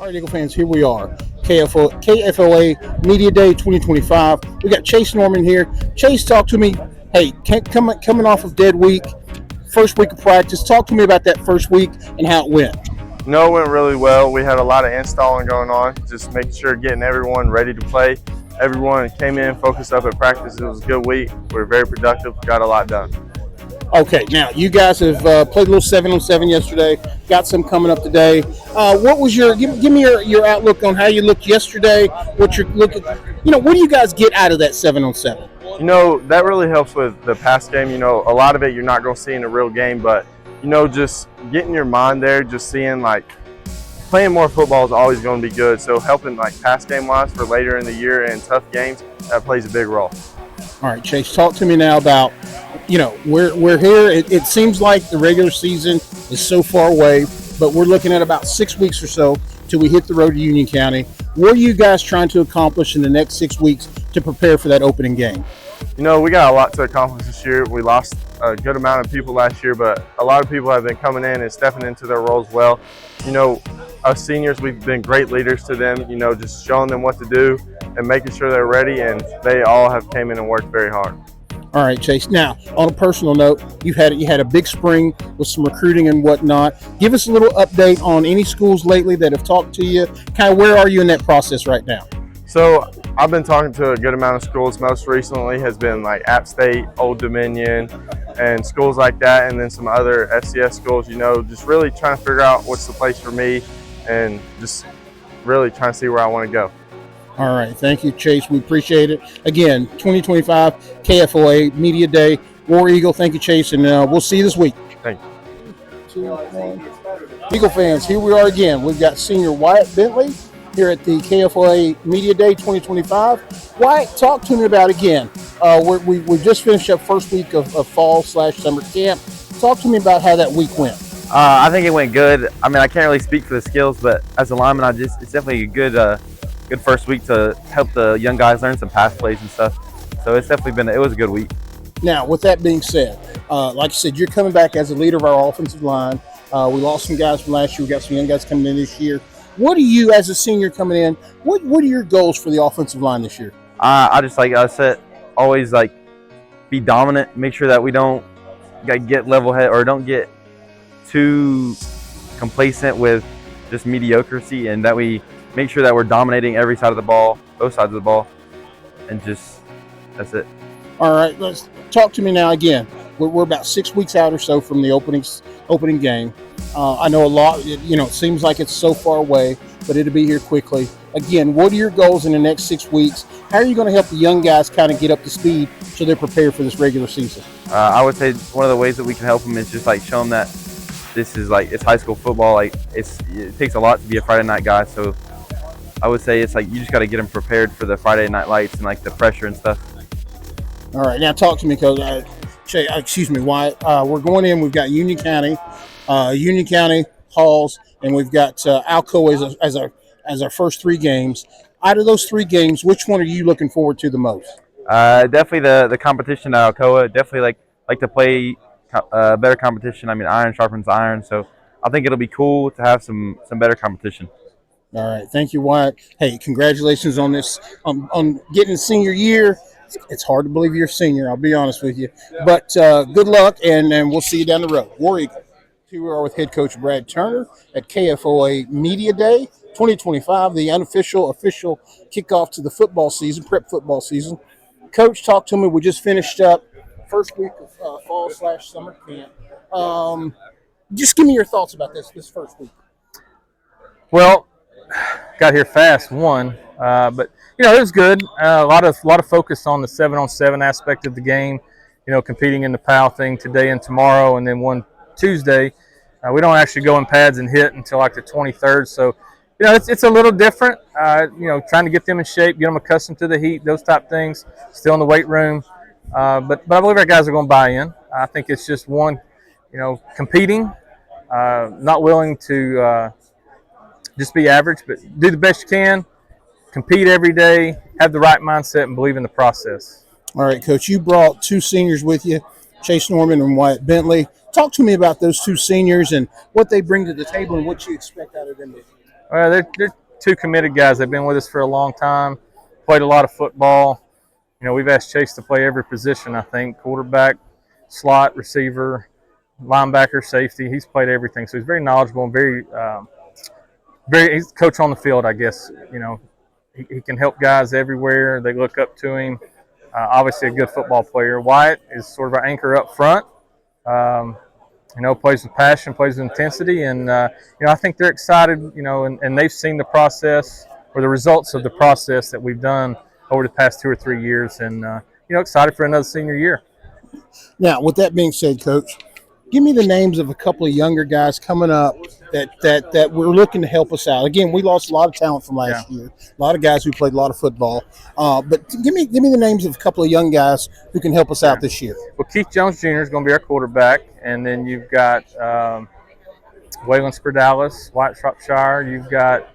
All right, Eagle fans, here we are. KFOA Media Day 2025. We got Chase Norman here. Chase, talk to me. Hey, coming off of dead week, first week of practice. Talk to me about that first week and how it went. No, it went really well. We had a lot of installing going on, just making sure getting everyone ready to play. Everyone came in, focused up at practice. It was a good week. We were very productive, got a lot done. Okay, now you guys have played a little 7-on-7 yesterday. Got some coming up today. What was give me your outlook on how you looked yesterday? What you're looking, what do you guys get out of that 7-on-7? That really helps with the pass game. A lot of it you're not going to see in a real game, but just getting your mind there, just seeing playing more football is always going to be good. So helping pass game wise for later in the year and tough games, that plays a big role. All right, Chase, talk to me now about, we're here. It seems like the regular season is so far away, but we're looking at about 6 weeks or so till we hit the road to Union County. What are you guys trying to accomplish in the next 6 weeks to prepare for that opening game? We got a lot to accomplish this year. We lost a good amount of people last year, but a lot of people have been coming in and stepping into their roles well. Us seniors, we've been great leaders to them, just showing them what to do and making sure they're ready, and they all have came in and worked very hard. All right, Chase. Now, on a personal note, you had a big spring with some recruiting and whatnot. Give us a little update on any schools lately that have talked to you. Kind of where are you in that process right now? So I've been talking to a good amount of schools. Most recently has been App State, Old Dominion, and schools like that, and then some other FCS schools, just really trying to figure out what's the place for me and just really trying to see where I want to go. All right. Thank you, Chase. We appreciate it. Again, 2025 KFOA Media Day. War Eagle, thank you, Chase, and we'll see you this week. Thank you. Eagle fans, here we are again. We've got senior Wyatt Bentley here at the KFOA Media Day 2025. Wyatt, talk to me about again. We just finished up first week of fall/summer camp. Talk to me about how that week went. I think it went good. I mean, I can't really speak for the skills, but as a lineman, it's definitely a good first week to help the young guys learn some pass plays and stuff. So it's definitely it was a good week. Now, with that being said, like I said, you're coming back as a leader of our offensive line. We lost some guys from last year. We got some young guys coming in this year. What do you, as a senior coming in, what are your goals for the offensive line this year? I just, like I said, always be dominant, make sure that we don't get level head or don't get too complacent with just mediocrity, and that we make sure that we're dominating every side of the ball, both sides of the ball, and just that's it. All right, let's talk to me now again. We're about 6 weeks out or so from the opening game. I know a lot, it seems like it's so far away, but it'll be here quickly. Again, what are your goals in the next 6 weeks? How are you going to help the young guys kind of get up to speed so they're prepared for this regular season? I would say one of the ways that we can help them is just show them that this is it's high school football. It takes a lot to be a Friday night guy. So I would say it's you just got to get them prepared for the Friday night lights and the pressure and stuff. All right, now talk to me, Coach. Wyatt. We're going in. We've got Union County, Halls, and we've got Alcoa as our first 3 games. Out of those 3 games, which one are you looking forward to the most? Definitely the competition at Alcoa. Definitely like to play better competition. I mean, iron sharpens iron, so I think it'll be cool to have some better competition. All right, thank you, Wyatt. Hey, congratulations on this on getting senior year. It's hard to believe you're a senior, I'll be honest with you. But good luck, and we'll see you down the road. War Eagle. Here we are with head coach Brad Turner at KFOA Media Day 2025, the official kickoff to the football season, prep football season. Coach, talk to me. We just finished up first week of fall/summer camp. Just give me your thoughts about this first week. Well, got here fast, but it was good. A lot of focus on the 7-on-7 aspect of the game. Competing in the PAL thing today and tomorrow, and then one Tuesday. We don't actually go in pads and hit until the 23rd. So, it's a little different. Trying to get them in shape, get them accustomed to the heat, those type things. Still in the weight room, but I believe our guys are going to buy in. I think it's just competing, not willing to just be average, but do the best you can. Compete every day, have the right mindset, and believe in the process. All right, Coach, you brought 2 seniors with you, Chase Norman and Wyatt Bentley. Talk to me about those 2 seniors and what they bring to the table and what you expect out of them. Well, they're two committed guys. They've been with us for a long time, played a lot of football. You know, we've asked Chase to play every position, I think, quarterback, slot, receiver, linebacker, safety. He's played everything. So he's very knowledgeable and he's coach on the field, I guess. You know, he can help guys everywhere. They look up to him. Obviously a good football player. Wyatt is sort of our anchor up front. You know, plays with passion, plays with intensity, and you know, I think they're excited. You know, and they've seen the process or the results of the process that we've done over the past 2 or 3 years, and you know, excited for another senior year. Now, with that being said, Coach, give me the names of a couple of younger guys coming up that we're looking to help us out. Again, we lost a lot of talent from last year. A lot of guys who played a lot of football. But give me the names of a couple of young guys who can help us out this year. Well, Keith Jones Jr. is going to be our quarterback, and then you've got Waylon Sperdalis, Wyatt Shropshire. You've got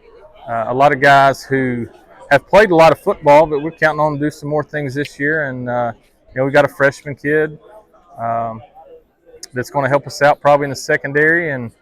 a lot of guys who have played a lot of football, but we're counting on them to do some more things this year. And you know, we got a freshman kid that's going to help us out probably in the secondary, and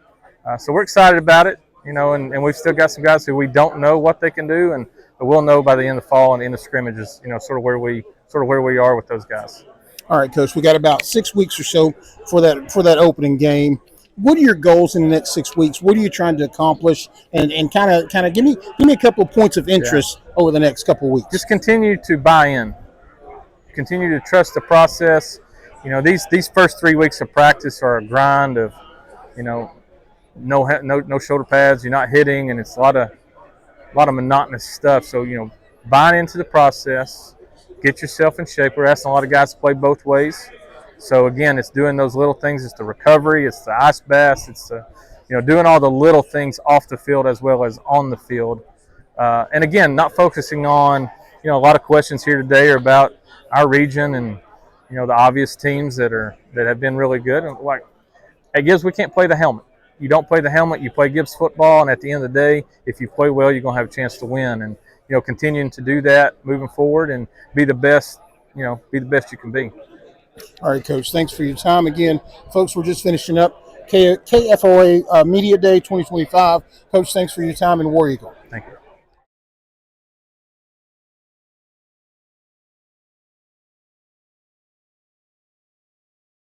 so we're excited about it. You know, and we've still got some guys who we don't know what they can do, but we'll know by the end of fall and the end of scrimmages. You know, sort of where we are with those guys. All right, Coach. We got about 6 weeks or so for that opening game. What are your goals in the next 6 weeks? What are you trying to accomplish? And kind of give me a couple of points of interest over the next couple of weeks. Just continue to buy in. Continue to trust the process. You know, these first 3 weeks of practice are a grind of, you know, no shoulder pads. You're not hitting, and it's a lot of monotonous stuff. So, you know, buy into the process. Get yourself in shape. We're asking a lot of guys to play both ways. So again, it's doing those little things. It's the recovery. It's the ice baths. It's the, you know, doing all the little things off the field as well as on the field. And again, not focusing on, you know, a lot of questions here today are about our region and, you know, the obvious teams that have been really good. And like at Gibbs, we can't play the helmet. You don't play the helmet. You play Gibbs football, and at the end of the day, if you play well, you're going to have a chance to win. And you know, continuing to do that, moving forward, and be the best. You know, be the best you can be. All right, Coach. Thanks for your time again, folks. We're just finishing up KFOA Media Day 2025. Coach, thanks for your time, and War Eagle. Thank you.